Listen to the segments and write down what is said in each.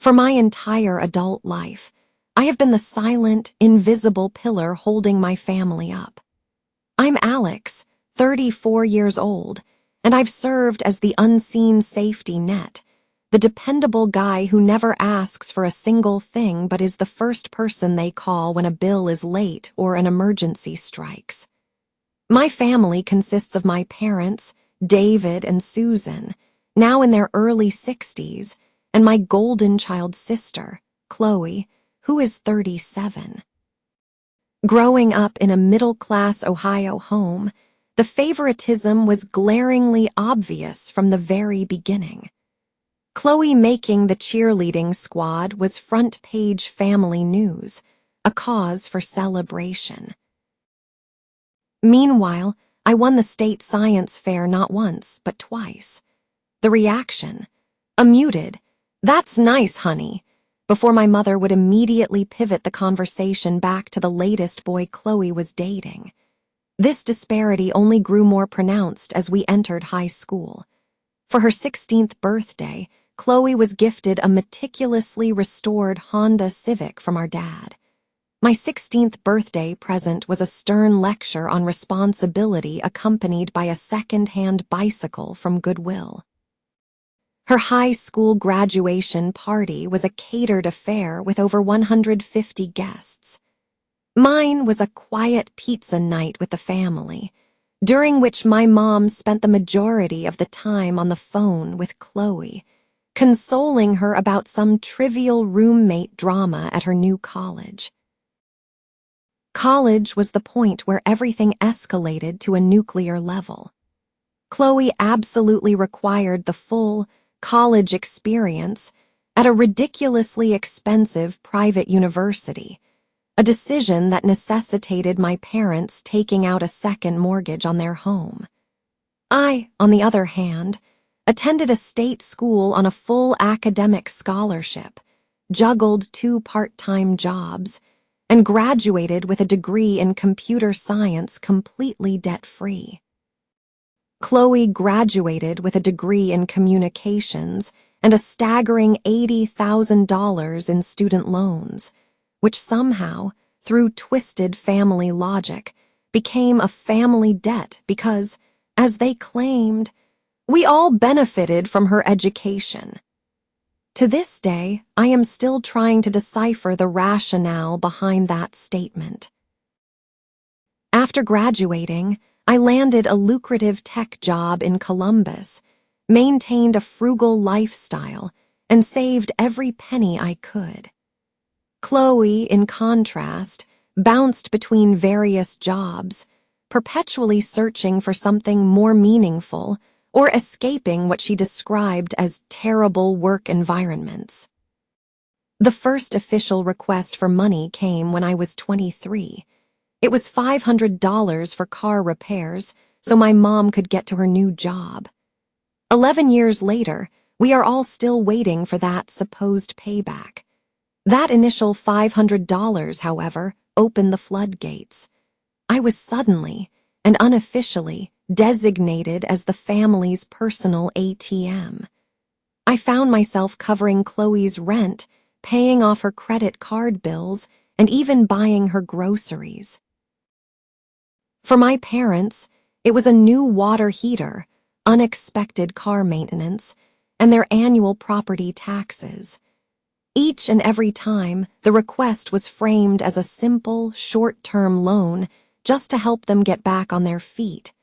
For my entire adult life, I have been the silent, invisible pillar holding my family up. I'm Alex, 34 years old, and I've served as the unseen safety net, the dependable guy who never asks for a single thing but is the first person they call when a bill is late or an emergency strikes. My family consists of my parents, David and Susan, now in their early 60s, and my golden child sister, Chloe, who is 37. Growing up in a middle-class Ohio home, the favoritism was glaringly obvious from the very beginning. Chloe making the cheerleading squad was front-page family news, a cause for celebration. Meanwhile, I won the state science fair not once, but twice. The reaction? A muted, "That's nice, honey," before my mother would immediately pivot the conversation back to the latest boy Chloe was dating. This disparity only grew more pronounced as we entered high school. For her 16th birthday, Chloe was gifted a meticulously restored Honda Civic from our dad. My 16th birthday present was a stern lecture on responsibility accompanied by a second-hand bicycle from Goodwill. Her high school graduation party was a catered affair with over 150 guests. Mine was a quiet pizza night with the family, during which my mom spent the majority of the time on the phone with Chloe, consoling her about some trivial roommate drama at her new college. College was the point where everything escalated to a nuclear level. Chloe absolutely required the full college experience at a ridiculously expensive private university, a decision that necessitated my parents taking out a second mortgage on their home. I, on the other hand, attended a state school on a full academic scholarship, juggled 2 part-time jobs, and graduated with a degree in computer science completely debt-free. Chloe graduated with a degree in communications and a staggering $80,000 in student loans, which somehow, through twisted family logic, became a family debt because, as they claimed, we all benefited from her education. To this day, I am still trying to decipher the rationale behind that statement. After graduating, I landed a lucrative tech job in Columbus, maintained a frugal lifestyle, and saved every penny I could. Chloe, in contrast, bounced between various jobs, perpetually searching for something more meaningful or escaping what she described as terrible work environments. The first official request for money came when I was 23. It was $500 for car repairs so my mom could get to her new job. 11 years later, we are all still waiting for that supposed payback. That initial $500, however, opened the floodgates. I was suddenly and unofficially designated as the family's personal ATM. I found myself covering Chloe's rent, paying off her credit card bills, and even buying her groceries. For my parents, it was a new water heater, unexpected car maintenance, and their annual property taxes. Each and every time, the request was framed as a simple, short-term loan just to help them get back on their feet.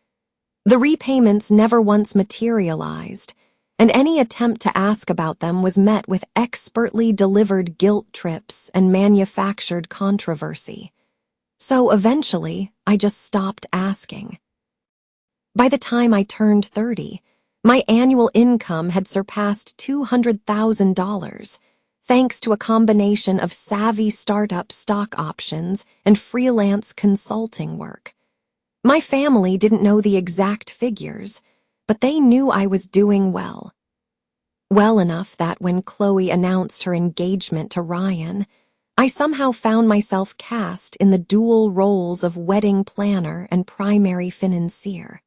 The repayments never once materialized, and any attempt to ask about them was met with expertly delivered guilt trips and manufactured controversy. So eventually, I just stopped asking. By the time I turned 30, my annual income had surpassed $200,000, thanks to a combination of savvy startup stock options and freelance consulting work. My family didn't know the exact figures, but they knew I was doing well. Well enough that when Chloe announced her engagement to Ryan, I somehow found myself cast in the dual roles of wedding planner and primary financier.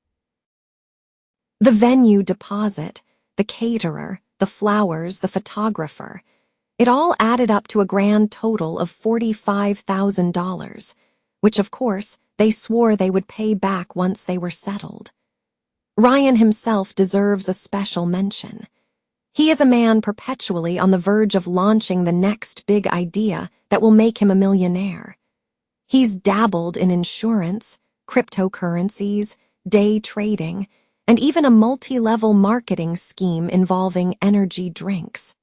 The venue deposit, the caterer, the flowers, the photographer, It all added up to a grand total of $45,000, which of course they swore they would pay back once they were settled. Ryan himself deserves a special mention. He is a man perpetually on the verge of launching the next big idea that will make him a millionaire. He's dabbled in insurance, cryptocurrencies, day trading, and even a multi-level marketing scheme involving energy drinks.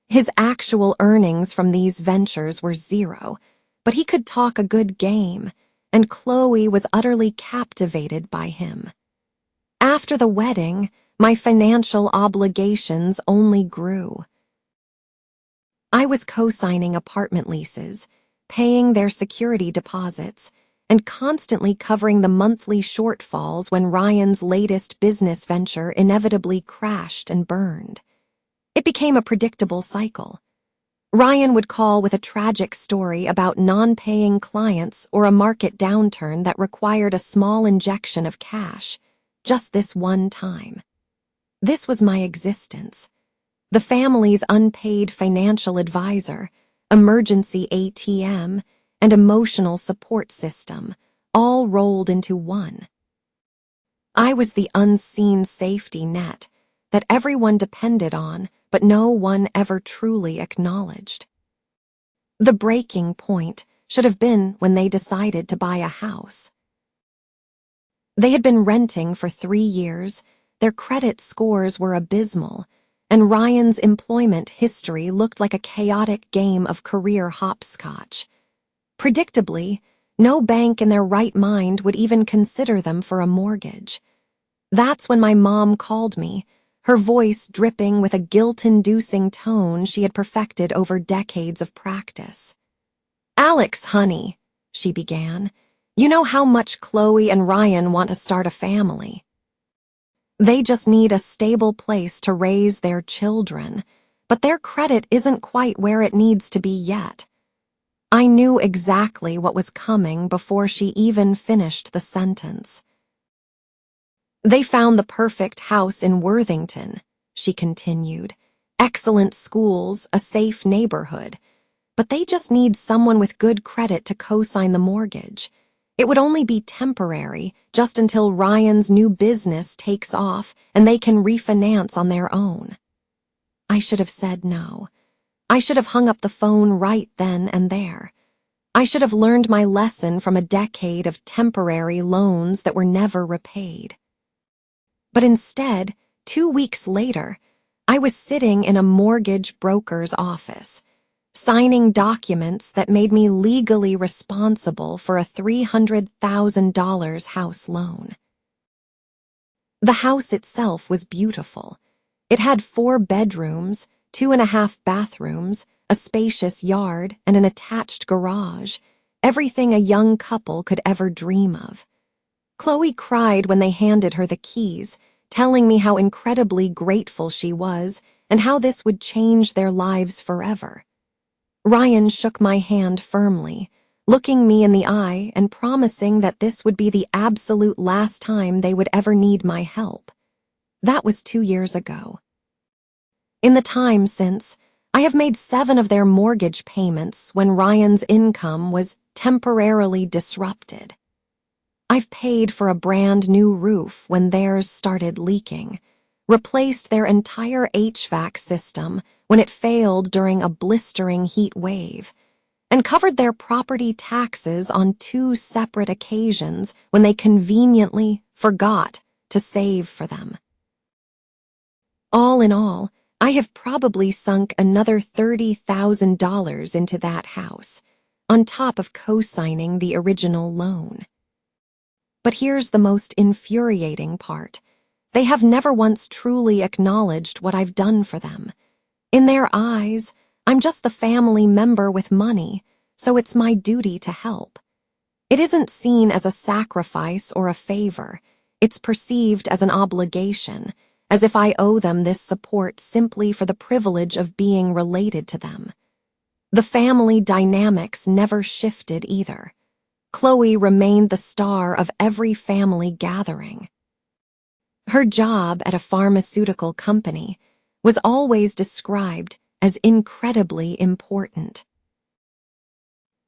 His actual earnings from these ventures were zero, but he could talk a good game, and Chloe was utterly captivated by him. After the wedding, my financial obligations only grew. I was co-signing apartment leases, paying their security deposits, and constantly covering the monthly shortfalls when Ryan's latest business venture inevitably crashed and burned. It became a predictable cycle. Ryan would call with a tragic story about non-paying clients or a market downturn that required a small injection of cash, just this one time. This was my existence. The family's unpaid financial advisor, emergency ATM, and emotional support system, all rolled into one. I was the unseen safety net that everyone depended on, but no one ever truly acknowledged. The breaking point should have been when they decided to buy a house. They had been renting for 3 years, their credit scores were abysmal, and Ryan's employment history looked like a chaotic game of career hopscotch. Predictably, no bank in their right mind would even consider them for a mortgage. That's when my mom called me, her voice dripping with a guilt-inducing tone she had perfected over decades of practice. "Alex, honey," she began, "you know how much Chloe and Ryan want to start a family. They just need a stable place to raise their children, but their credit isn't quite where it needs to be yet." I knew exactly what was coming before she even finished the sentence. "They found the perfect house in Worthington," she continued. "Excellent schools, a safe neighborhood. But they just need someone with good credit to co-sign the mortgage. It would only be temporary, just until Ryan's new business takes off and they can refinance on their own." I should have said no. I should have hung up the phone right then and there. I should have learned my lesson from a decade of temporary loans that were never repaid. But instead, 2 weeks later, I was sitting in a mortgage broker's office, signing documents that made me legally responsible for a $300,000 house loan. The house itself was beautiful. It had 4 bedrooms, 2.5 bathrooms, a spacious yard, and an attached garage, everything a young couple could ever dream of. Chloe cried when they handed her the keys, telling me how incredibly grateful she was and how this would change their lives forever. Ryan shook my hand firmly, looking me in the eye and promising that this would be the absolute last time they would ever need my help. That was 2 years ago. In the time since, I have made 7 of their mortgage payments when Ryan's income was temporarily disrupted. I've paid for a brand new roof when theirs started leaking, replaced their entire HVAC system when it failed during a blistering heat wave, and covered their property taxes on 2 separate occasions when they conveniently forgot to save for them. All in all, I have probably sunk another $30,000 into that house, on top of co-signing the original loan. But here's the most infuriating part. They have never once truly acknowledged what I've done for them. In their eyes, I'm just the family member with money, so it's my duty to help. It isn't seen as a sacrifice or a favor. It's perceived as an obligation, as if I owe them this support simply for the privilege of being related to them. The family dynamics never shifted either. Chloe remained the star of every family gathering. Her job at a pharmaceutical company was always described as incredibly important.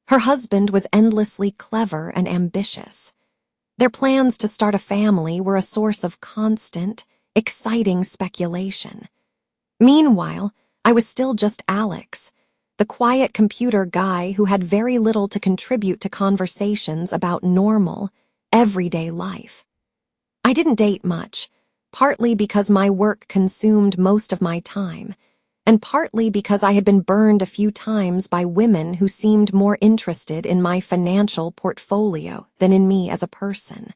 Her husband was endlessly clever and ambitious. Their plans to start a family were a source of constant, exciting speculation. Meanwhile, I was still just Alex, the quiet computer guy who had very little to contribute to conversations about normal, everyday life. I didn't date much, partly because my work consumed most of my time, and partly because I had been burned a few times by women who seemed more interested in my financial portfolio than in me as a person.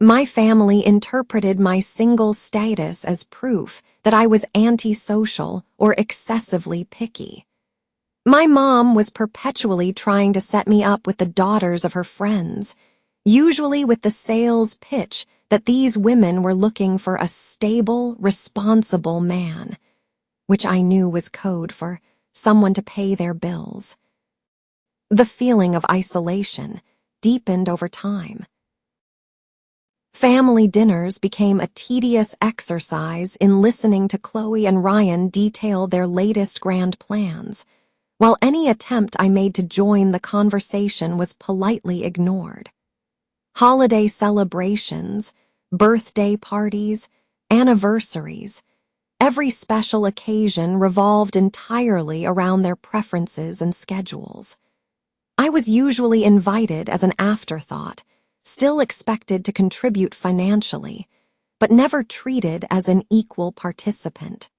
My family interpreted my single status as proof that I was antisocial or excessively picky. My mom was perpetually trying to set me up with the daughters of her friends, usually with the sales pitch that these women were looking for a stable, responsible man, which I knew was code for someone to pay their bills. The feeling of isolation deepened over time. Family dinners became a tedious exercise in listening to Chloe and Ryan detail their latest grand plans, while any attempt I made to join the conversation was politely ignored. Holiday celebrations, birthday parties, anniversaries, every special occasion revolved entirely around their preferences and schedules. I was usually invited as an afterthought, still expected to contribute financially, but never treated as an equal participant.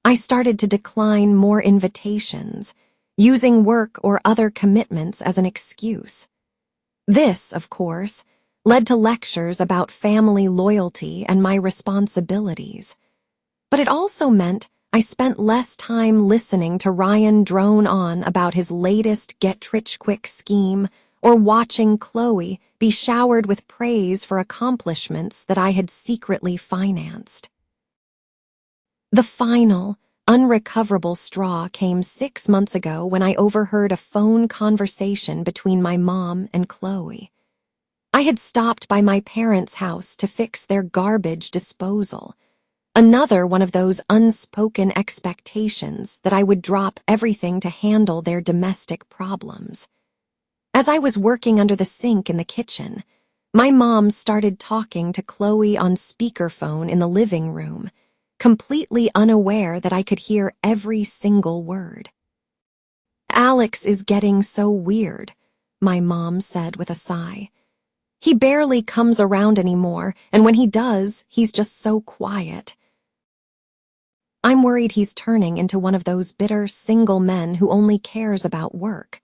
I started to decline more invitations, using work or other commitments as an excuse. This, of course, led to lectures about family loyalty and my responsibilities, but it also meant I spent less time listening to Ryan drone on about his latest get-rich-quick scheme or watching Chloe be showered with praise for accomplishments that I had secretly financed. The final, unrecoverable straw came 6 months ago when I overheard a phone conversation between my mom and Chloe. I had stopped by my parents' house to fix their garbage disposal, another one of those unspoken expectations that I would drop everything to handle their domestic problems. As I was working under the sink in the kitchen, my mom started talking to Chloe on speakerphone in the living room, completely unaware that I could hear every single word. "Alex is getting so weird," my mom said with a sigh. "He barely comes around anymore, and when he does, he's just so quiet. I'm worried he's turning into one of those bitter single men who only cares about work."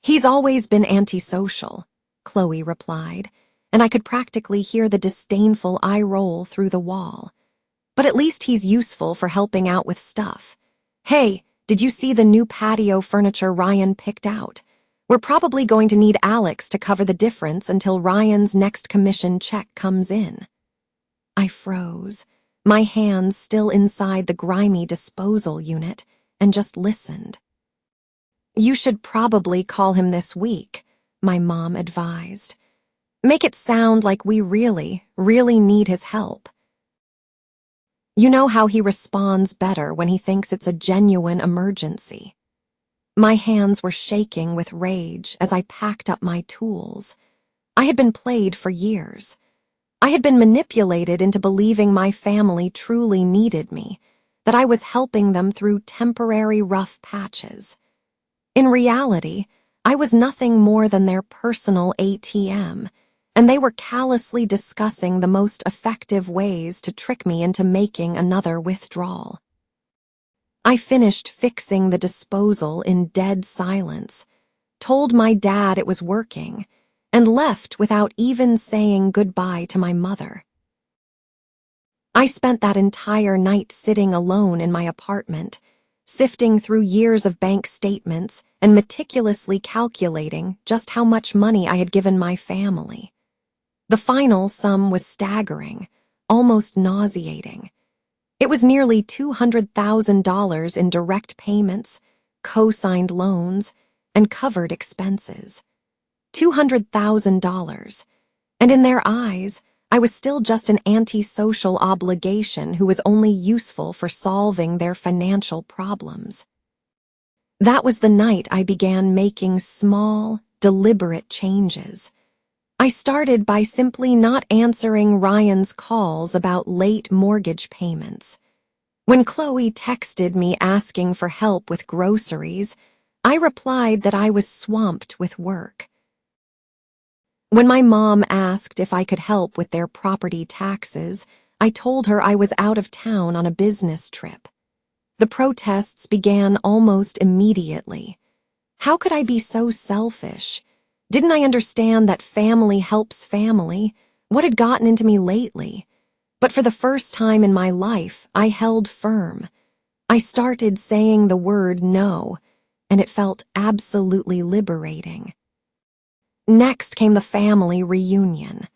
"He's always been antisocial," Chloe replied, and I could practically hear the disdainful eye roll through the wall. "But at least he's useful for helping out with stuff. Hey, did you see the new patio furniture Ryan picked out? We're probably going to need Alex to cover the difference until Ryan's next commission check comes in." I froze, my hands still inside the grimy disposal unit, and just listened. "You should probably call him this week," my mom advised. "Make it sound like we really, really need his help. You know how he responds better when he thinks it's a genuine emergency." My hands were shaking with rage as I packed up my tools. I had been played for years. I had been manipulated into believing my family truly needed me, that I was helping them through temporary rough patches. In reality, I was nothing more than their personal ATM, and they were callously discussing the most effective ways to trick me into making another withdrawal. I finished fixing the disposal in dead silence, told my dad it was working, and left without even saying goodbye to my mother. I spent that entire night sitting alone in my apartment, sifting through years of bank statements and meticulously calculating just how much money I had given my family. The final sum was staggering, almost nauseating. It was nearly $200,000 in direct payments, co-signed loans, and covered expenses. $200,000, and in their eyes, I was still just an antisocial obligation who was only useful for solving their financial problems. That was the night I began making small, deliberate changes. I started by simply not answering Ryan's calls about late mortgage payments. When Chloe texted me asking for help with groceries, I replied that I was swamped with work. When my mom asked if I could help with their property taxes, I told her I was out of town on a business trip. The protests began almost immediately. How could I be so selfish? Didn't I understand that family helps family? What had gotten into me lately? But for the first time in my life, I held firm. I started saying the word no, and it felt absolutely liberating. Next came the family reunion.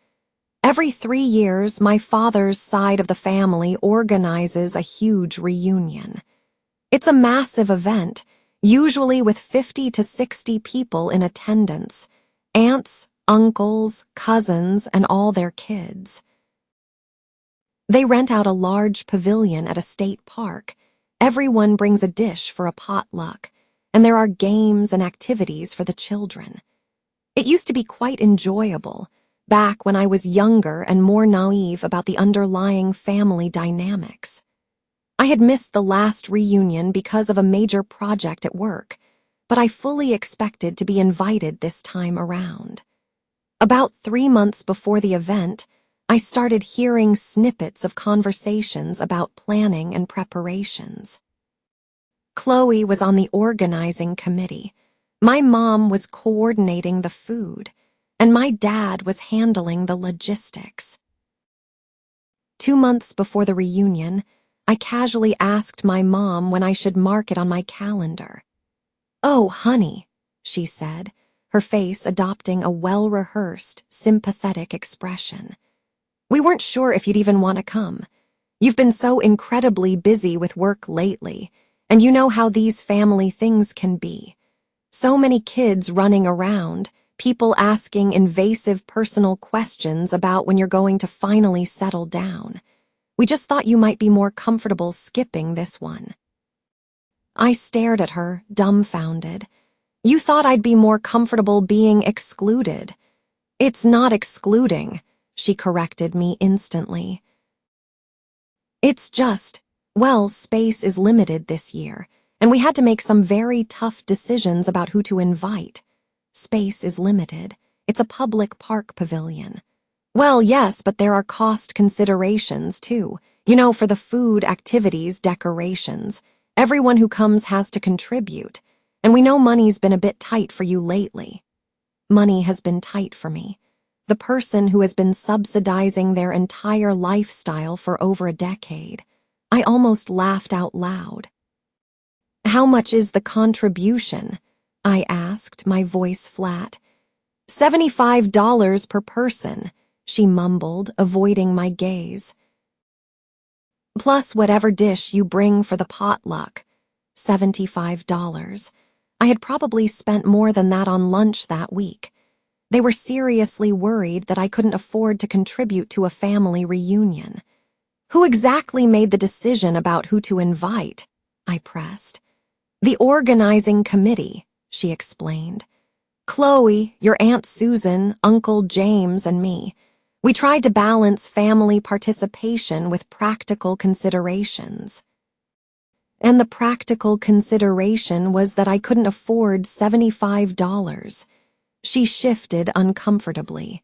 Every 3 years, my father's side of the family organizes a huge reunion. It's a massive event, usually with 50 to 60 people in attendance, aunts, uncles, cousins, and all their kids. They rent out a large pavilion at a state park. Everyone brings a dish for a potluck, and there are games and activities for the children. It used to be quite enjoyable, back when I was younger and more naive about the underlying family dynamics. I had missed the last reunion because of a major project at work, but I fully expected to be invited this time around. About 3 months before the event, I started hearing snippets of conversations about planning and preparations. Chloe was on the organizing committee. My mom was coordinating the food, and my dad was handling the logistics. 2 months before the reunion, I casually asked my mom when I should mark it on my calendar. "Oh, honey," she said, her face adopting a well-rehearsed, sympathetic expression. "We weren't sure if you'd even want to come. You've been so incredibly busy with work lately, and you know how these family things can be. So many kids running around, people asking invasive personal questions about when you're going to finally settle down. We just thought you might be more comfortable skipping this one." I stared at her, dumbfounded. "You thought I'd be more comfortable being excluded." "It's not excluding," she corrected me instantly. "It's just, well, space is limited this year, and we had to make some very tough decisions about who to invite. Space is limited. It's a public park pavilion." "Well, yes, but there are cost considerations, too. You know, for the food, activities, decorations. Everyone who comes has to contribute, and we know money's been a bit tight for you lately." Money has been tight for me. The person who has been subsidizing their entire lifestyle for over a decade. I almost laughed out loud. "How much is the contribution?" I asked, my voice flat. $75 per person," she mumbled, avoiding my gaze. "Plus whatever dish you bring for the potluck." $75. I had probably spent more than that on lunch that week. They were seriously worried that I couldn't afford to contribute to a family reunion. "Who exactly made the decision about who to invite?" I pressed. "The organizing committee," she explained. "Chloe, your Aunt Susan, Uncle James, and me. We tried to balance family participation with practical considerations." And the practical consideration was that I couldn't afford $75. She shifted uncomfortably.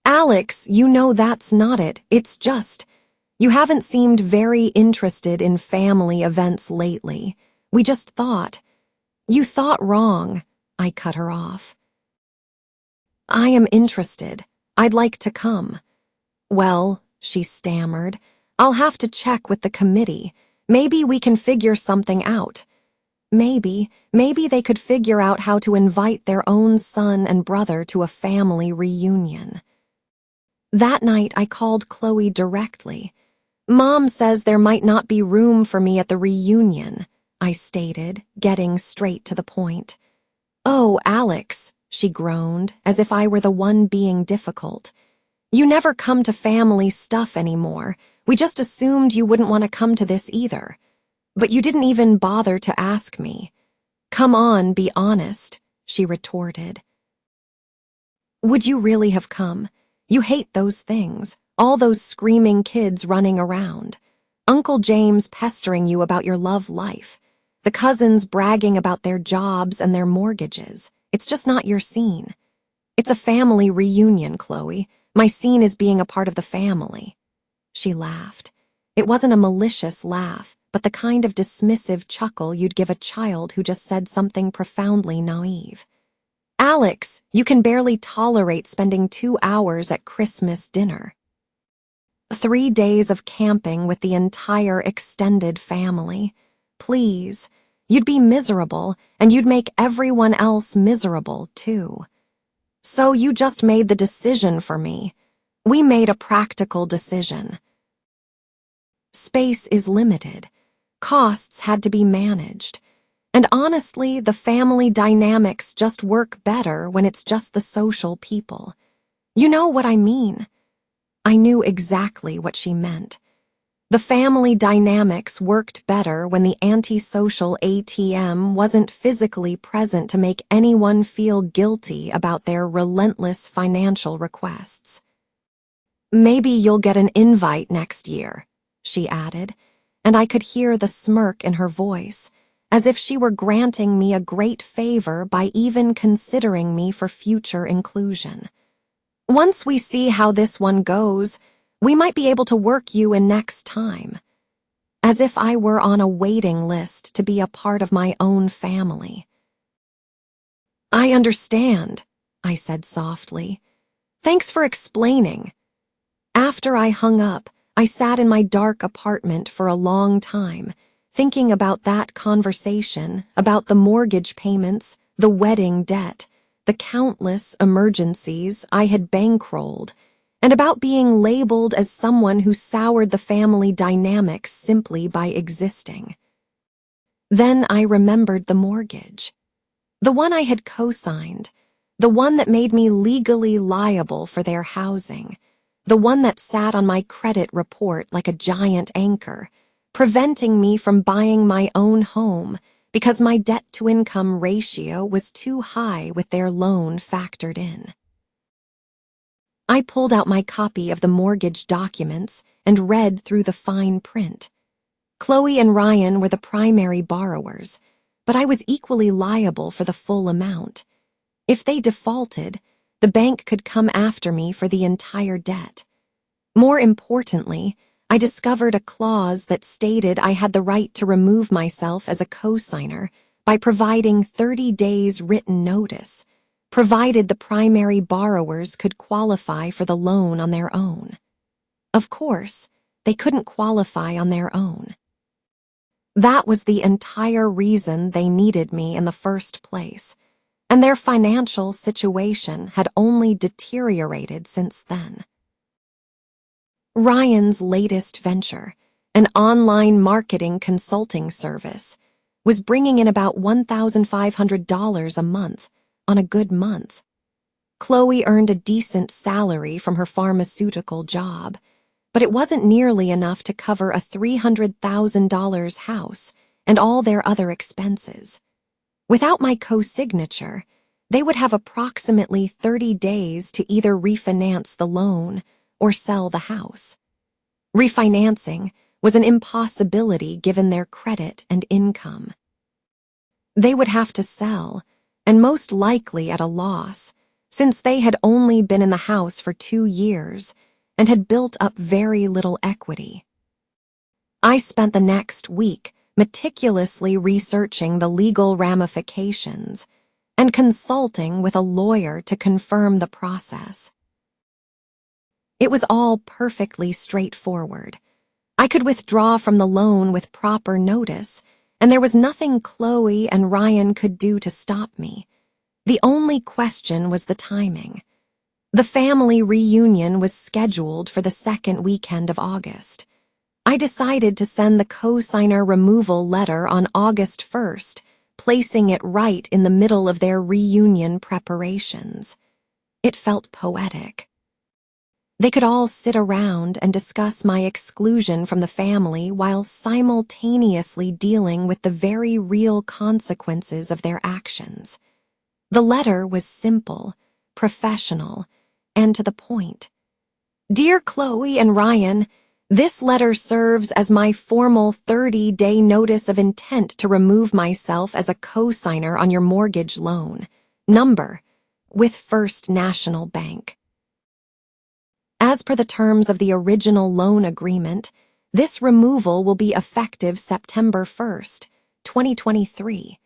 "Alex, you know that's not it. It's just, you haven't seemed very interested in family events lately. We just thought." "You thought wrong," I cut her off. "I am interested. I'd like to come." "Well," she stammered, "I'll have to check with the committee. Maybe we can figure something out." Maybe they could figure out how to invite their own son and brother to a family reunion. That night, I called Chloe directly. "Mom says there might not be room for me at the reunion," I stated, getting straight to the point. "Oh, Alex," she groaned, as if I were the one being difficult. You never come to family stuff anymore. We just assumed you wouldn't want to come to this either. But you didn't even bother to ask me. Come on, be honest, she retorted. Would you really have come? You hate those things, all those screaming kids running around. Uncle James pestering you about your love life. The cousins bragging about their jobs and their mortgages. It's just not your scene. It's a family reunion, Chloe. My scene is being a part of the family. She laughed. It wasn't a malicious laugh, but the kind of dismissive chuckle you'd give a child who just said something profoundly naive. Alex, you can barely tolerate spending 2 hours at Christmas dinner. 3 days of camping with the entire extended family. Please, you'd be miserable, and you'd make everyone else miserable, too. So you just made the decision for me. We made a practical decision. Space is limited. Costs had to be managed. And honestly, the family dynamics just work better when it's just the social people. You know what I mean? I knew exactly what she meant. The family dynamics worked better when the antisocial ATM wasn't physically present to make anyone feel guilty about their relentless financial requests. Maybe you'll get an invite next year, she added, and I could hear the smirk in her voice, as if she were granting me a great favor by even considering me for future inclusion. Once we see how this one goes, we might be able to work you in next time. As if I were on a waiting list to be a part of my own family. I understand, I said softly. Thanks for explaining. After I hung up, I sat in my dark apartment for a long time, thinking about that conversation, about the mortgage payments, the wedding debt, the countless emergencies I had bankrolled, and about being labeled as someone who soured the family dynamics simply by existing. Then I remembered the mortgage. The one I had co-signed, the one that made me legally liable for their housing, the one that sat on my credit report like a giant anchor, preventing me from buying my own home because my debt-to-income ratio was too high with their loan factored in. I pulled out my copy of the mortgage documents and read through the fine print. Chloe and Ryan were the primary borrowers, but I was equally liable for the full amount. If they defaulted, the bank could come after me for the entire debt. More importantly, I discovered a clause that stated I had the right to remove myself as a co-signer by providing 30 days written notice, provided the primary borrowers could qualify for the loan on their own. Of course, they couldn't qualify on their own. That was the entire reason they needed me in the first place, and their financial situation had only deteriorated since then. Ryan's latest venture, an online marketing consulting service, was bringing in about $1,500 a month on a good month. Chloe earned a decent salary from her pharmaceutical job, but it wasn't nearly enough to cover a $300,000 house and all their other expenses. Without my co-signature, they would have approximately 30 days to either refinance the loan or sell the house. Refinancing was an impossibility given their credit and income. They would have to sell, and most likely at a loss, since they had only been in the house for 2 years and had built up very little equity. I spent the next week meticulously researching the legal ramifications and consulting with a lawyer to confirm the process. It was all perfectly straightforward. I could withdraw from the loan with proper notice, and there was nothing Chloe and Ryan could do to stop me. The only question was the timing. The family reunion was scheduled for the second weekend of August. I decided to send the co-signer removal letter on August 1st, placing it right in the middle of their reunion preparations. It felt poetic. They could all sit around and discuss my exclusion from the family while simultaneously dealing with the very real consequences of their actions. The letter was simple, professional, and to the point. Dear Chloe and Ryan, this letter serves as my formal 30-day notice of intent to remove myself as a co-signer on your mortgage loan. Number, with First National Bank. As per the terms of the original loan agreement, this removal will be effective September 1st, 2023.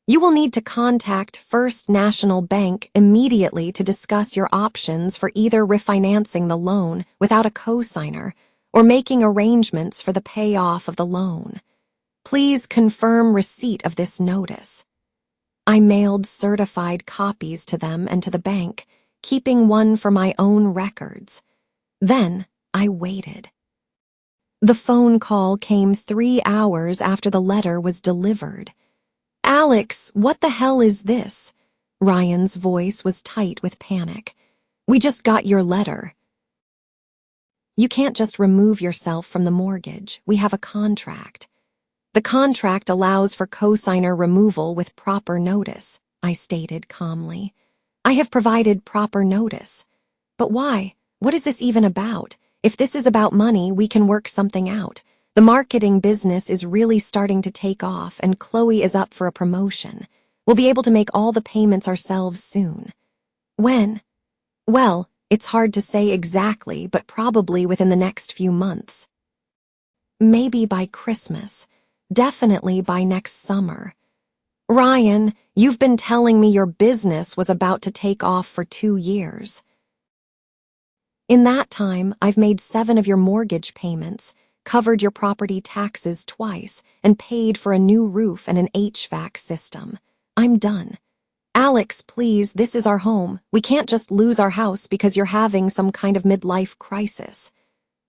You will need to contact First National Bank immediately to discuss your options for either refinancing the loan without a co-signer or making arrangements for the payoff of the loan. Please confirm receipt of this notice. I mailed certified copies to them and to the bank, keeping one for my own records. Then I waited. The phone call came 3 hours after the letter was delivered. Alex, what the hell is this? Ryan's voice was tight with panic. We just got your letter. You can't just remove yourself from the mortgage. We have a contract. The contract allows for co-signer removal with proper notice, I stated calmly. I have provided proper notice. But why? What is this even about? If this is about money, we can work something out. The marketing business is really starting to take off, and Chloe is up for a promotion. We'll be able to make all the payments ourselves soon. When? Well, it's hard to say exactly, but probably within the next few months. Maybe by Christmas. Definitely by next summer. Ryan, you've been telling me your business was about to take off for 2 years. In that time, I've made 7 of your mortgage payments, covered your property taxes twice, and paid for a new roof and an HVAC system. I'm done. Alex, please, this is our home. We can't just lose our house because you're having some kind of midlife crisis.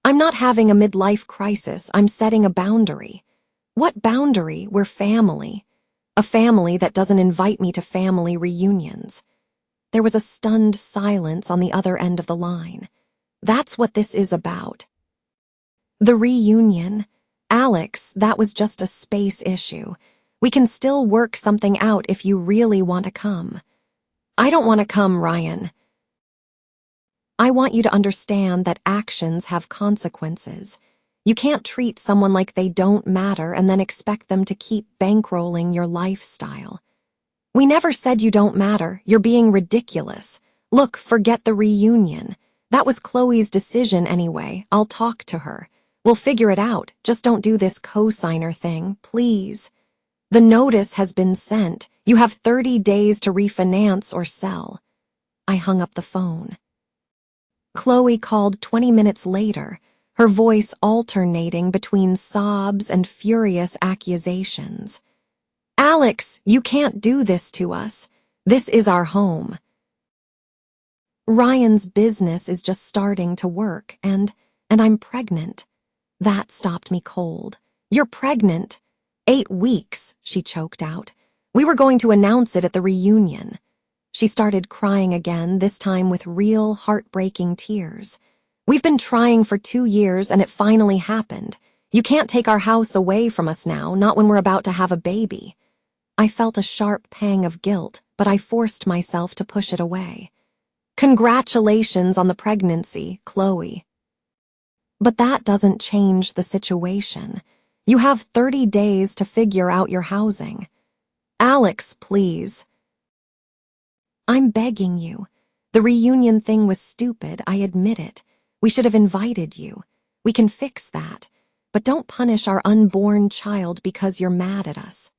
I'm not having a midlife crisis. I'm setting a boundary. What boundary? We're family. A family that doesn't invite me to family reunions. There was a stunned silence on the other end of the line. That's what this is about. The reunion. Alex, that was just a space issue. We can still work something out if you really want to come. I don't want to come, Ryan. I want you to understand that actions have consequences. You can't treat someone like they don't matter and then expect them to keep bankrolling your lifestyle. We never said you don't matter. You're being ridiculous. Look, forget the reunion. That was Chloe's decision anyway. I'll talk to her. We'll figure it out. Just don't do this co-signer thing, please. The notice has been sent. You have 30 days to refinance or sell. I hung up the phone. Chloe called 20 minutes later, her voice alternating between sobs and furious accusations. Alex, you can't do this to us. This is our home. Ryan's business is just starting to work, and I'm pregnant. That stopped me cold. You're pregnant? 8 weeks, she choked out. We were going to announce it at the reunion. She started crying again, this time with real, heartbreaking tears. We've been trying for 2 years, and it finally happened. You can't take our house away from us now, not when we're about to have a baby. I felt a sharp pang of guilt, but I forced myself to push it away. Congratulations on the pregnancy, Chloe. But that doesn't change the situation. You have 30 days to figure out your housing. Alex, please. I'm begging you. The reunion thing was stupid, I admit it. We should have invited you. We can fix that. But don't punish our unborn child because you're mad at us.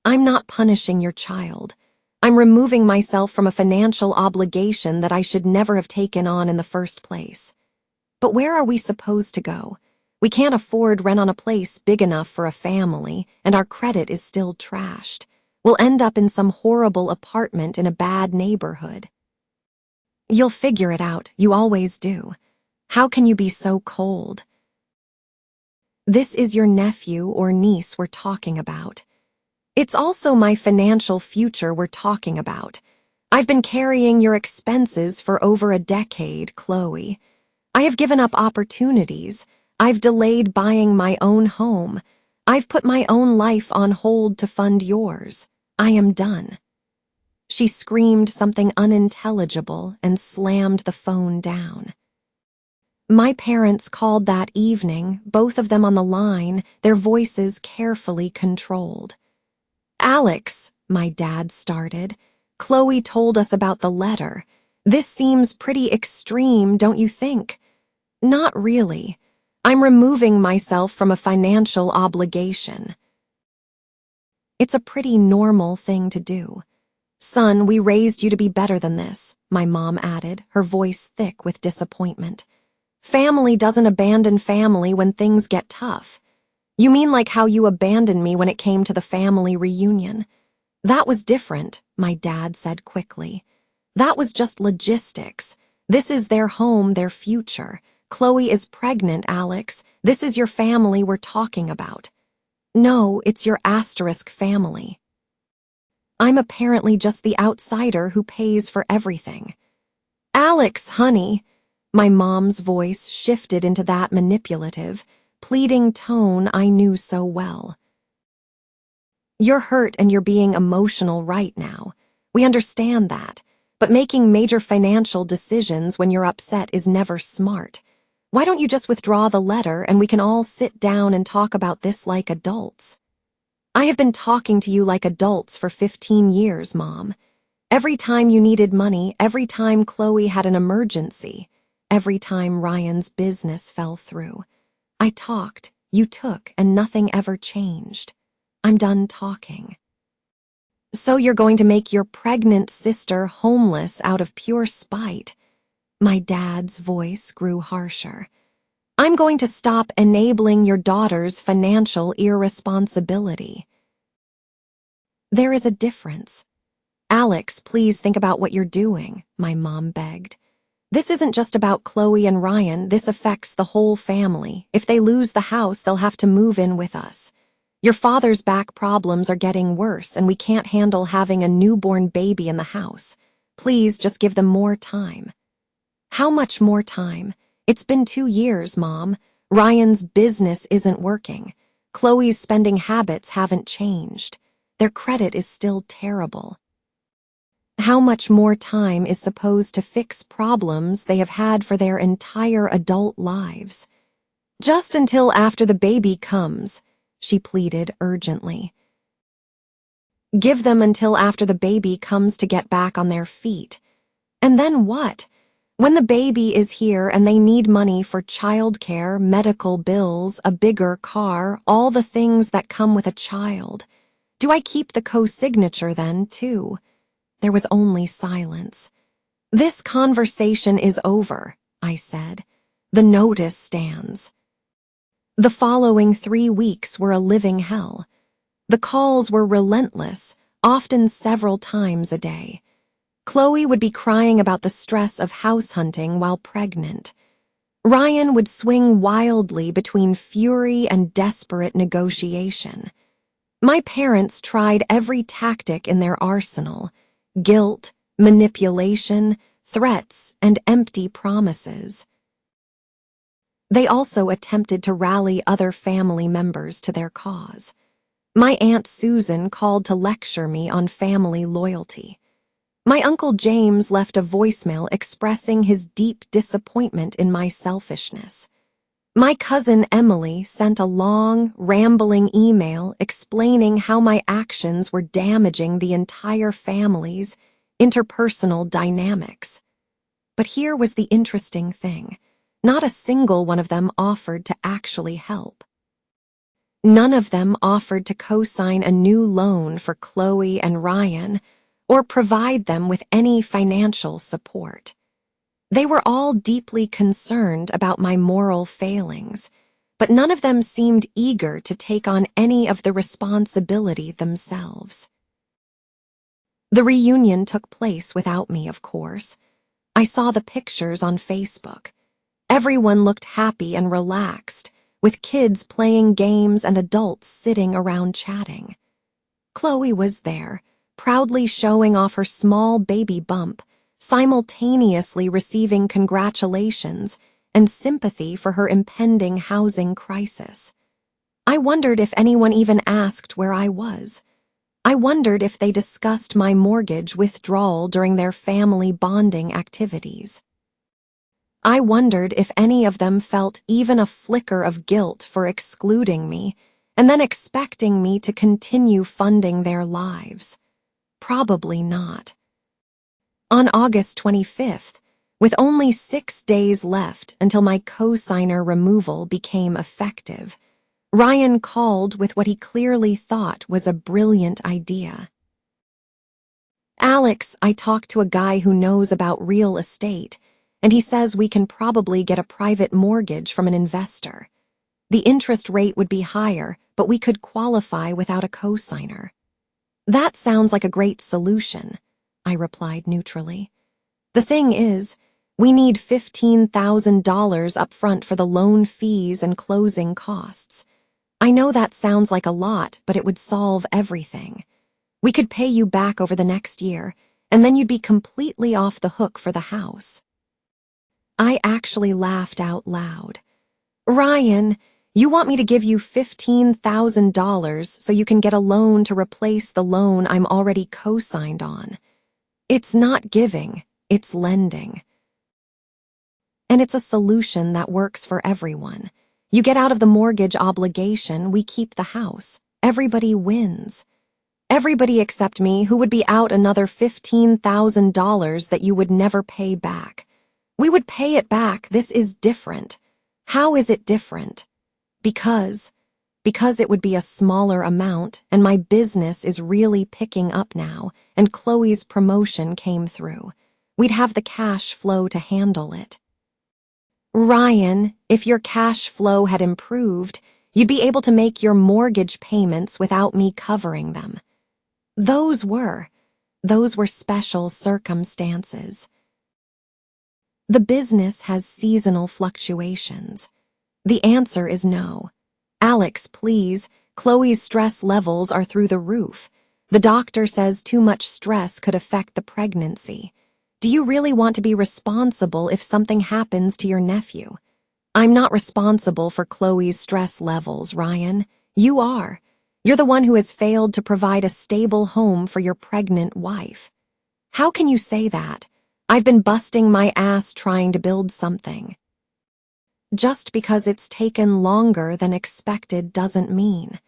I'm not punishing your child. I'm removing myself from a financial obligation that I should never have taken on in the first place. But where are we supposed to go? We can't afford rent on a place big enough for a family, and our credit is still trashed. We'll end up in some horrible apartment in a bad neighborhood. You'll figure it out, you always do. How can you be so cold? This is your nephew or niece we're talking about. It's also my financial future we're talking about. I've been carrying your expenses for over a decade, Chloe. I have given up opportunities. I've delayed buying my own home. I've put my own life on hold to fund yours. I am done." She screamed something unintelligible and slammed the phone down. My parents called that evening, both of them on the line, their voices carefully controlled. "Alex," my dad started, "Chloe told us about the letter. This seems pretty extreme, don't you think?" "Not really. I'm removing myself from a financial obligation." "It's a pretty normal thing to do. Son, we raised you to be better than this," my mom added, her voice thick with disappointment. "Family doesn't abandon family when things get tough. You mean like how you abandoned me when it came to the family reunion?" "That was different," my dad said quickly. "That was just logistics. This is their home, their future. Chloe is pregnant, Alex. This is your family we're talking about." "No, it's your asterisk family. I'm apparently just the outsider who pays for everything." "Alex, honey." My mom's voice shifted into that manipulative, pleading tone I knew so well. "You're hurt and you're being emotional right now. We understand that. But making major financial decisions when you're upset is never smart. Why don't you just withdraw the letter and we can all sit down and talk about this like adults?" "I have been talking to you like adults for 15 years, Mom. Every time you needed money, every time Chloe had an emergency, every time Ryan's business fell through. I talked, you took, and nothing ever changed. I'm done talking." "So you're going to make your pregnant sister homeless out of pure spite?" My dad's voice grew harsher. "I'm going to stop enabling your daughter's financial irresponsibility." "There is a difference. Alex, please think about what you're doing," my mom begged. "This isn't just about Chloe and Ryan, this affects the whole family. If they lose the house, they'll have to move in with us. Your father's back problems are getting worse, and we can't handle having a newborn baby in the house. Please just give them more time." "How much more time? It's been 2 years, Mom. Ryan's business isn't working. Chloe's spending habits haven't changed. Their credit is still terrible. How much more time is supposed to fix problems they have had for their entire adult lives?" "Just until after the baby comes," she pleaded urgently. "Give them until after the baby comes to get back on their feet. And then what? When the baby is here and they need money for childcare, medical bills, a bigger car, all the things that come with a child. Do I keep the co-signature then, too?" There was only silence. "This conversation is over," I said. "The notice stands." The following 3 weeks were a living hell. The calls were relentless, often several times a day. Chloe would be crying about the stress of house hunting while pregnant. Ryan would swing wildly between fury and desperate negotiation. My parents tried every tactic in their arsenal: guilt, manipulation, threats, and empty promises. They also attempted to rally other family members to their cause. My Aunt Susan called to lecture me on family loyalty. My Uncle James left a voicemail expressing his deep disappointment in my selfishness. My cousin Emily sent a long, rambling email explaining how my actions were damaging the entire family's interpersonal dynamics. But here was the interesting thing. Not a single one of them offered to actually help. None of them offered to co-sign a new loan for Chloe and Ryan or provide them with any financial support. They were all deeply concerned about my moral failings, but none of them seemed eager to take on any of the responsibility themselves. The reunion took place without me, of course. I saw the pictures on Facebook. Everyone looked happy and relaxed, with kids playing games and adults sitting around chatting. Chloe was there, proudly showing off her small baby bump, simultaneously receiving congratulations and sympathy for her impending housing crisis. I wondered if anyone even asked where I was. I wondered if they discussed my mortgage withdrawal during their family bonding activities. I wondered if any of them felt even a flicker of guilt for excluding me and then expecting me to continue funding their lives. Probably not. On August 25th, with only 6 days left until my co-signer removal became effective, Ryan called with what he clearly thought was a brilliant idea. "Alex, I talked to a guy who knows about real estate, and he says we can probably get a private mortgage from an investor. The interest rate would be higher, but we could qualify without a co-signer." "That sounds like a great solution," I replied neutrally. "The thing is, we need $15,000 up front for the loan fees and closing costs. I know that sounds like a lot, but it would solve everything. We could pay you back over the next year, and then you'd be completely off the hook for the house." I actually laughed out loud. "Ryan, you want me to give you $15,000 so you can get a loan to replace the loan I'm already co-signed on. It's not giving, it's lending. And it's a solution that works for everyone. You get out of the mortgage obligation, we keep the house. Everybody wins. Everybody except me, who would be out another $15,000 that you would never pay back. We would pay it back. This is different." "How is it different?" Because it would be a smaller amount, and my business is really picking up now, and Chloe's promotion came through. We'd have the cash flow to handle it." "Ryan, if your cash flow had improved, you'd be able to make your mortgage payments without me covering them." Those were special circumstances. The business has seasonal fluctuations. The answer is no. "Alex, please, Chloe's stress levels are through the roof. The doctor says too much stress could affect the pregnancy. Do you really want to be responsible if something happens to your nephew?" "I'm not responsible for Chloe's stress levels, Ryan. You are. You're the one who has failed to provide a stable home for your pregnant wife." "How can you say that? I've been busting my ass trying to build something." "Just because it's taken longer than expected doesn't mean.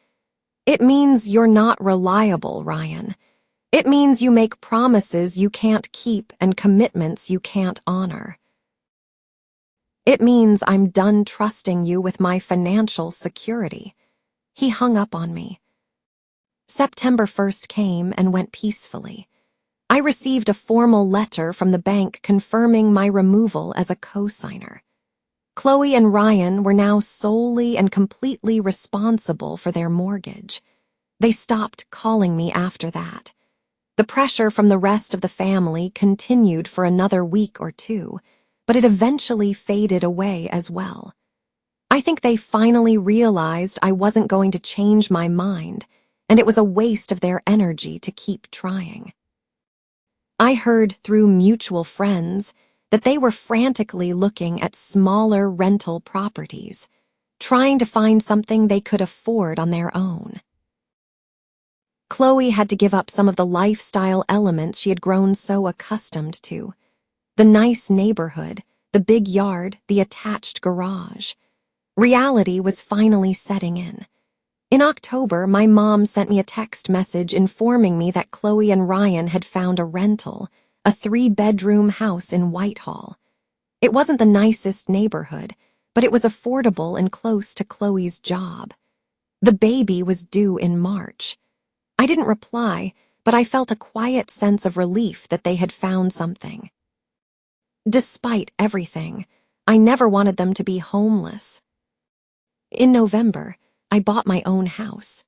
It means you're not reliable, Ryan. It means you make promises you can't keep and commitments you can't honor. It means I'm done trusting you with my financial security." He hung up on me. September 1st came and went peacefully. I received a formal letter from the bank confirming my removal as a co-signer. Chloe and Ryan were now solely and completely responsible for their mortgage. They stopped calling me after that. The pressure from the rest of the family continued for another week or two, but it eventually faded away as well. I think they finally realized I wasn't going to change my mind, and it was a waste of their energy to keep trying. I heard through mutual friends that they were frantically looking at smaller rental properties, trying to find something they could afford on their own. Chloe had to give up some of the lifestyle elements she had grown so accustomed to. The nice neighborhood, the big yard, the attached garage. Reality was finally setting in. In October, my mom sent me a text message informing me that Chloe and Ryan had found a rental, a 3-bedroom house in Whitehall. It wasn't the nicest neighborhood, but it was affordable and close to Chloe's job. The baby was due in March. I didn't reply, but I felt a quiet sense of relief that they had found something. Despite everything, I never wanted them to be homeless. In November, I bought my own house.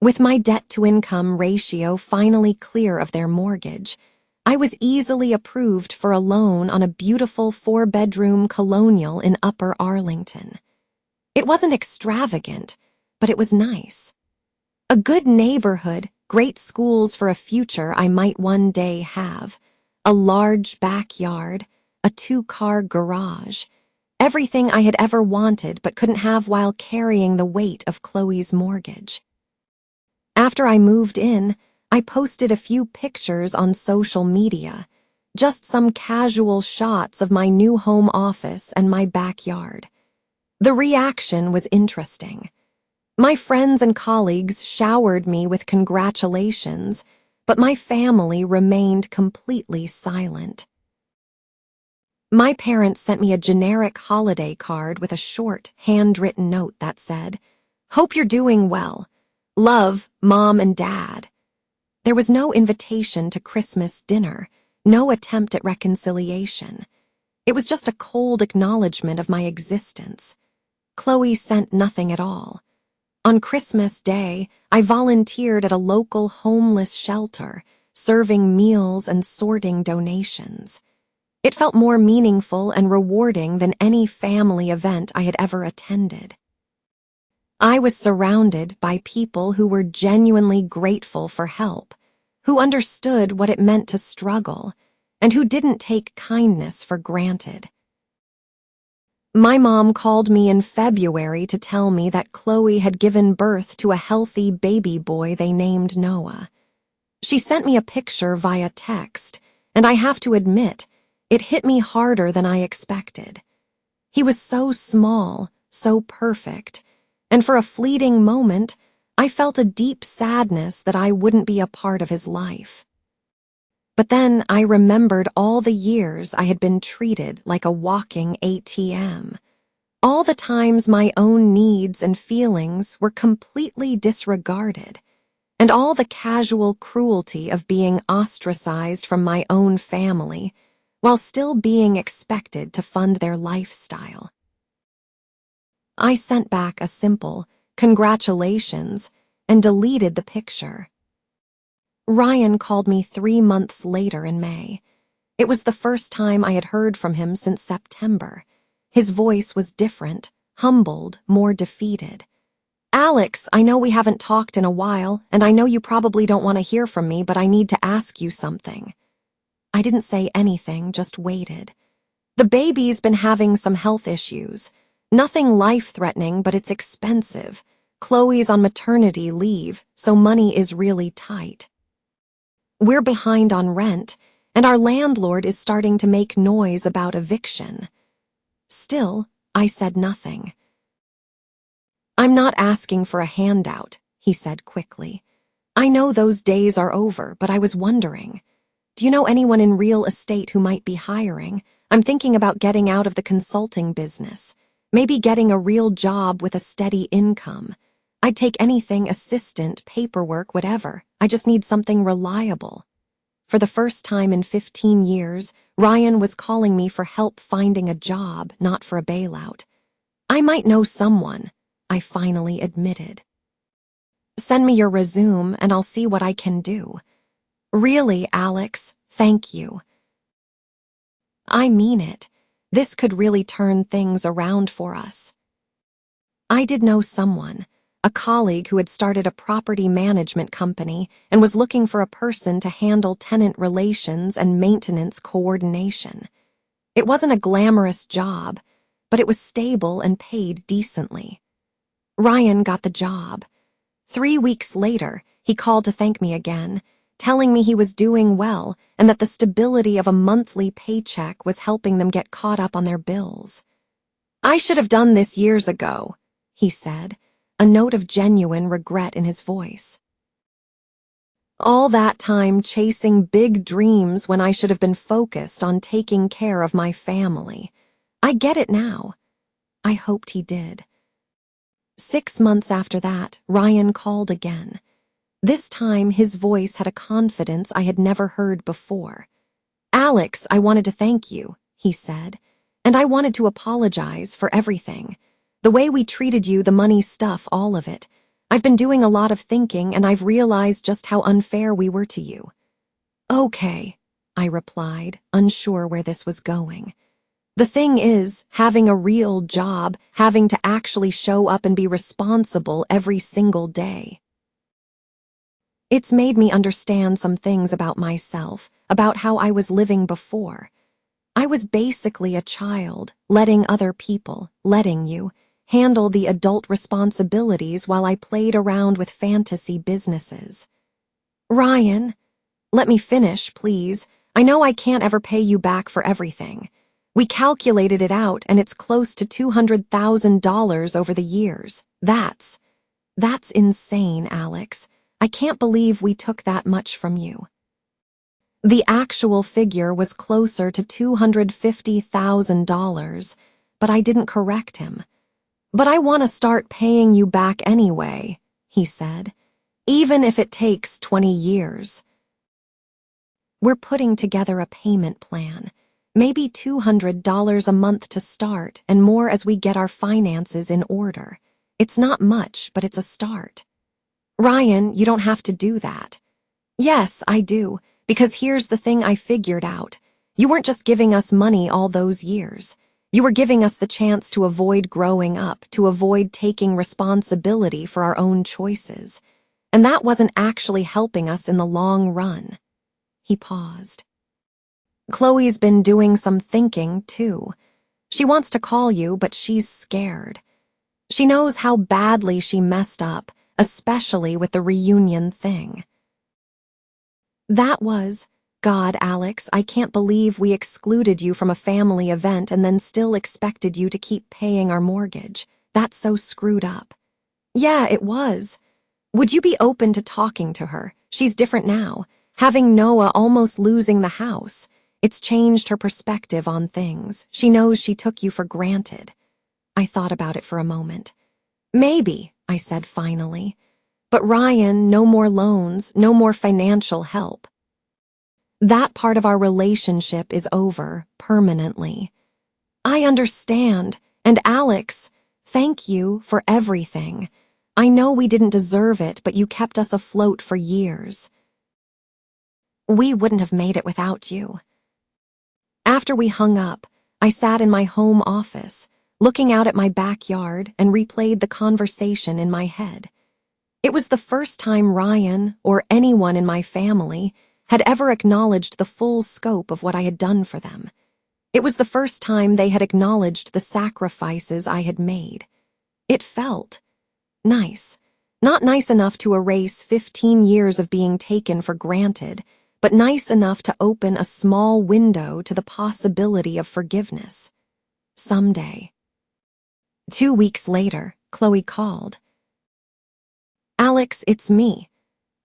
With my debt-to-income ratio finally clear of their mortgage, I was easily approved for a loan on a beautiful 4-bedroom colonial in Upper Arlington. It wasn't extravagant, but it was nice. A good neighborhood, great schools for a future I might one day have, a large backyard, a 2-car garage, everything I had ever wanted but couldn't have while carrying the weight of Chloe's mortgage. After I moved in, I posted a few pictures on social media, just some casual shots of my new home office and my backyard. The reaction was interesting. My friends and colleagues showered me with congratulations, but my family remained completely silent. My parents sent me a generic holiday card with a short, handwritten note that said, "Hope you're doing well. Love, Mom and Dad." There was no invitation to Christmas dinner, no attempt at reconciliation. It was just a cold acknowledgement of my existence. Chloe sent nothing at all. On Christmas Day, I volunteered at a local homeless shelter, serving meals and sorting donations. It felt more meaningful and rewarding than any family event I had ever attended. I was surrounded by people who were genuinely grateful for help, who understood what it meant to struggle, and who didn't take kindness for granted. My mom called me in February to tell me that Chloe had given birth to a healthy baby boy they named Noah. She sent me a picture via text, and I have to admit, it hit me harder than I expected. He was so small, so perfect, and for a fleeting moment, I felt a deep sadness that I wouldn't be a part of his life. But then I remembered all the years I had been treated like a walking ATM. All the times my own needs and feelings were completely disregarded, and all the casual cruelty of being ostracized from my own family while still being expected to fund their lifestyle. I sent back a simple, "Congratulations," and deleted the picture. Ryan called me 3 months later in May. It was the first time I had heard from him since September. His voice was different, humbled, more defeated. "Alex, I know we haven't talked in a while, and I know you probably don't want to hear from me, but I need to ask you something." I didn't say anything, just waited. "The baby's been having some health issues. Nothing life-threatening, but it's expensive. Chloe's on maternity leave, so money is really tight. We're behind on rent, and our landlord is starting to make noise about eviction." Still, I said nothing. "I'm not asking for a handout," he said quickly. "I know those days are over, but I was wondering. Do you know anyone in real estate who might be hiring? I'm thinking about getting out of the consulting business. Maybe getting a real job with a steady income. I'd take anything, assistant, paperwork, whatever. I just need something reliable." For the first time in 15 years, Ryan was calling me for help finding a job, not for a bailout. "I might know someone," I finally admitted. "Send me your resume and I'll see what I can do." "Really, Alex, thank you." "I mean it. This could really turn things around for us." I did know someone, a colleague who had started a property management company and was looking for a person to handle tenant relations and maintenance coordination. It wasn't a glamorous job, but it was stable and paid decently. Ryan got the job. 3 weeks later, he called to thank me again, telling me he was doing well and that the stability of a monthly paycheck was helping them get caught up on their bills. "I should have done this years ago," he said, a note of genuine regret in his voice. All that time chasing big dreams when I should have been focused on taking care of my family. I get it now. I hoped he did. 6 months after that, Ryan called again. This time, his voice had a confidence I had never heard before. "Alex, I wanted to thank you," he said, "and I wanted to apologize for everything. The way we treated you, the money stuff, all of it. I've been doing a lot of thinking, and I've realized just how unfair we were to you." "Okay," I replied, unsure where this was going. The thing is, having a real job, having to actually show up and be responsible every single day. It's made me understand some things about myself, about how I was living before. I was basically a child, letting other people, letting you, handle the adult responsibilities while I played around with fantasy businesses. Ryan, let me finish, please. I know I can't ever pay you back for everything. We calculated it out, and it's close to $200,000 over the years. That's insane, Alex. I can't believe we took that much from you. The actual figure was closer to $250,000, but I didn't correct him. But I want to start paying you back anyway, he said, even if it takes 20 years. We're putting together a payment plan, maybe $200 a month to start and more as we get our finances in order. It's not much, but it's a start. Ryan, you don't have to do that. Yes, I do, because here's the thing I figured out. You weren't just giving us money all those years. You were giving us the chance to avoid growing up, to avoid taking responsibility for our own choices. And that wasn't actually helping us in the long run. He paused. Chloe's been doing some thinking, too. She wants to call you, but she's scared. She knows how badly she messed up, especially with the reunion thing. That was, God, Alex, I can't believe we excluded you from a family event and then still expected you to keep paying our mortgage. That's so screwed up. Yeah, it was. Would you be open to talking to her? She's different now. Having Noah almost losing the house, it's changed her perspective on things. She knows she took you for granted. I thought about it for a moment. Maybe, I said finally. But Ryan, no more loans, no more financial help. That part of our relationship is over, permanently. I understand, and Alex, thank you for everything. I know we didn't deserve it, but you kept us afloat for years. We wouldn't have made it without you. After we hung up, I sat in my home office, looking out at my backyard and replayed the conversation in my head. It was the first time Ryan, or anyone in my family, had ever acknowledged the full scope of what I had done for them. It was the first time they had acknowledged the sacrifices I had made. It felt nice. Not nice enough to erase 15 years of being taken for granted, but nice enough to open a small window to the possibility of forgiveness. Someday. 2 weeks later, Chloe called. Alex, it's me.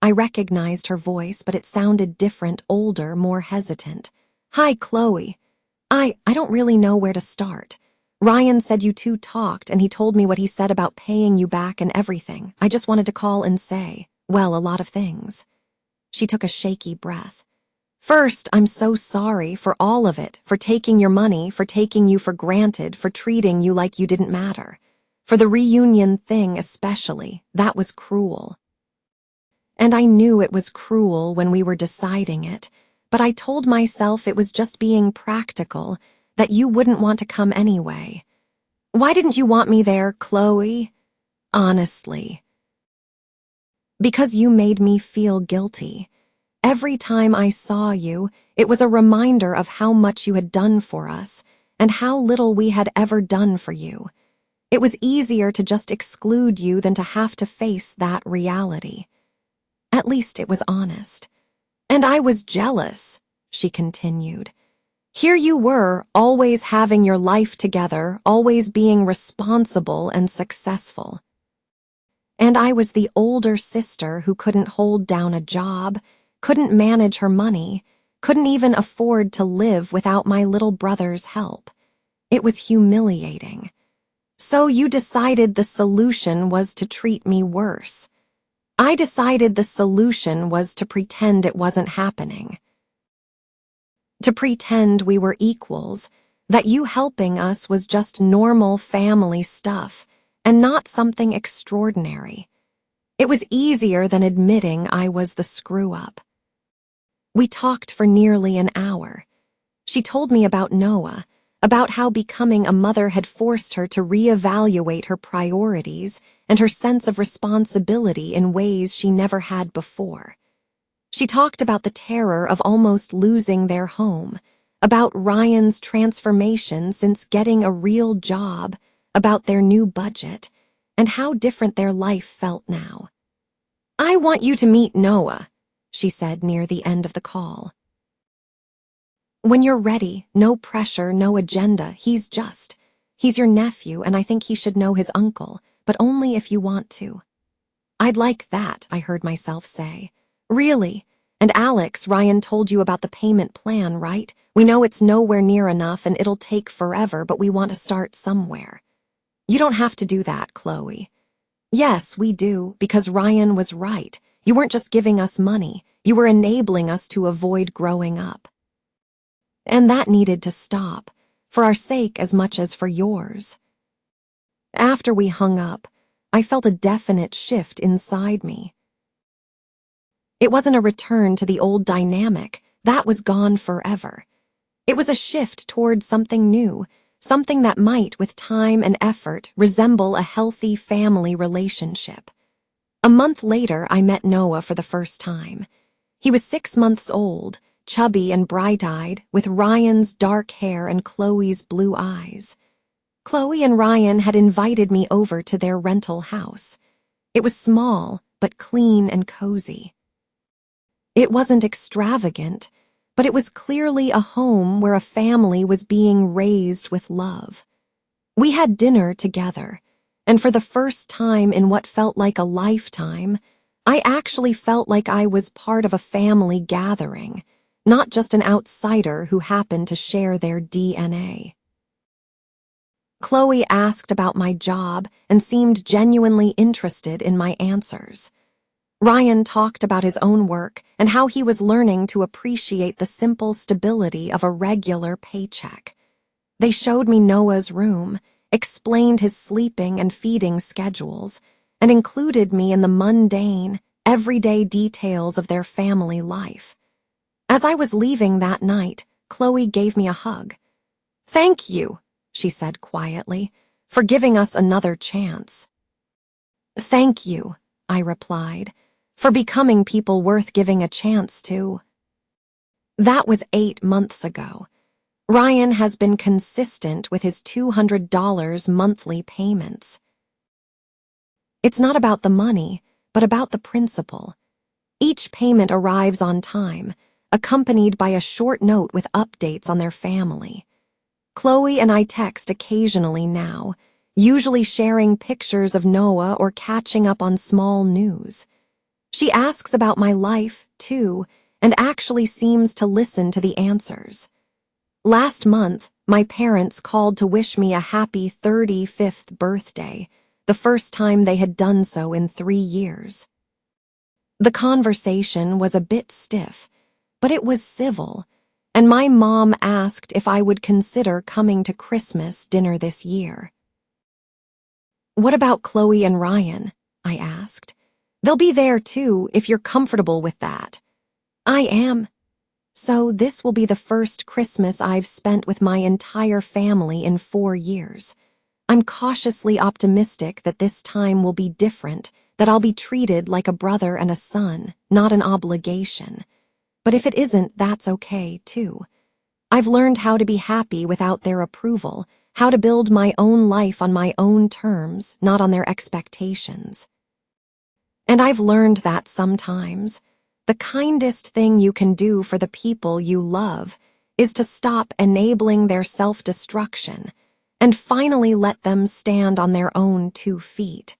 I recognized her voice, but it sounded different, older, more hesitant. Hi, Chloe. I don't really know where to start. Ryan said you two talked, and he told me what he said about paying you back and everything. I just wanted to call and say, well, a lot of things. She took a shaky breath. First, I'm so sorry for all of it, for taking your money, for taking you for granted, for treating you like you didn't matter. For the reunion thing especially, that was cruel. And I knew it was cruel when we were deciding it, but I told myself it was just being practical, that you wouldn't want to come anyway. Why didn't you want me there, Chloe? Honestly. Because you made me feel guilty. Every time I saw you, it was a reminder of how much you had done for us, and how little we had ever done for you. It was easier to just exclude you than to have to face that reality. At least it was honest. And I was jealous, she continued. Here you were, always having your life together, always being responsible and successful. And I was the older sister who couldn't hold down a job, couldn't manage her money, couldn't even afford to live without my little brother's help. It was humiliating. So you decided the solution was to treat me worse. I decided the solution was to pretend it wasn't happening. To pretend we were equals, that you helping us was just normal family stuff and not something extraordinary. It was easier than admitting I was the screw-up. We talked for nearly an hour. She told me about Noah, about how becoming a mother had forced her to reevaluate her priorities and her sense of responsibility in ways she never had before. She talked about the terror of almost losing their home, about Ryan's transformation since getting a real job, about their new budget, and how different their life felt now. "I want you to meet Noah," she said near the end of the call. "When you're ready, no pressure, no agenda, he's your nephew, and I think he should know his uncle, but only if you want to." "I'd like that," I heard myself say. "Really? And Alex, Ryan told you about the payment plan, right? We know it's nowhere near enough and it'll take forever, but we want to start somewhere." "You don't have to do that, Chloe." "Yes, we do, because Ryan was right. You weren't just giving us money, you were enabling us to avoid growing up. And that needed to stop, for our sake as much as for yours." After we hung up, I felt a definite shift inside me. It wasn't a return to the old dynamic, that was gone forever. It was a shift toward something new, something that might, with time and effort, resemble a healthy family relationship. A month later, I met Noah for the first time. He was 6 months old, chubby and bright-eyed, with Ryan's dark hair and Chloe's blue eyes. Chloe and Ryan had invited me over to their rental house. It was small, but clean and cozy. It wasn't extravagant, but it was clearly a home where a family was being raised with love. We had dinner together, and for the first time in what felt like a lifetime, I actually felt like I was part of a family gathering, not just an outsider who happened to share their DNA. Chloe asked about my job and seemed genuinely interested in my answers. Ryan talked about his own work and how he was learning to appreciate the simple stability of a regular paycheck. They showed me Noah's room, explained his sleeping and feeding schedules, and included me in the mundane, everyday details of their family life. As I was leaving that night, Chloe gave me a hug. "Thank you," she said quietly, "for giving us another chance." "Thank you," I replied, "for becoming people worth giving a chance to." That was 8 months ago. Ryan has been consistent with his $200 monthly payments. It's not about the money, but about the principle. Each payment arrives on time, accompanied by a short note with updates on their family. Chloe and I text occasionally now, usually sharing pictures of Noah or catching up on small news. She asks about my life, too, and actually seems to listen to the answers. Last month, my parents called to wish me a happy 35th birthday, the first time they had done so in 3 years. The conversation was a bit stiff, but it was civil, and my mom asked if I would consider coming to Christmas dinner this year. "What about Chloe and Ryan?" I asked. "They'll be there too, if you're comfortable with that." "I am. So this will be the first Christmas I've spent with my entire family in 4 years. I'm cautiously optimistic that this time will be different, that I'll be treated like a brother and a son, not an obligation. But if it isn't, that's okay, too. I've learned how to be happy without their approval, how to build my own life on my own terms, not on their expectations. And I've learned that sometimes the kindest thing you can do for the people you love is to stop enabling their self-destruction and finally let them stand on their own 2 feet.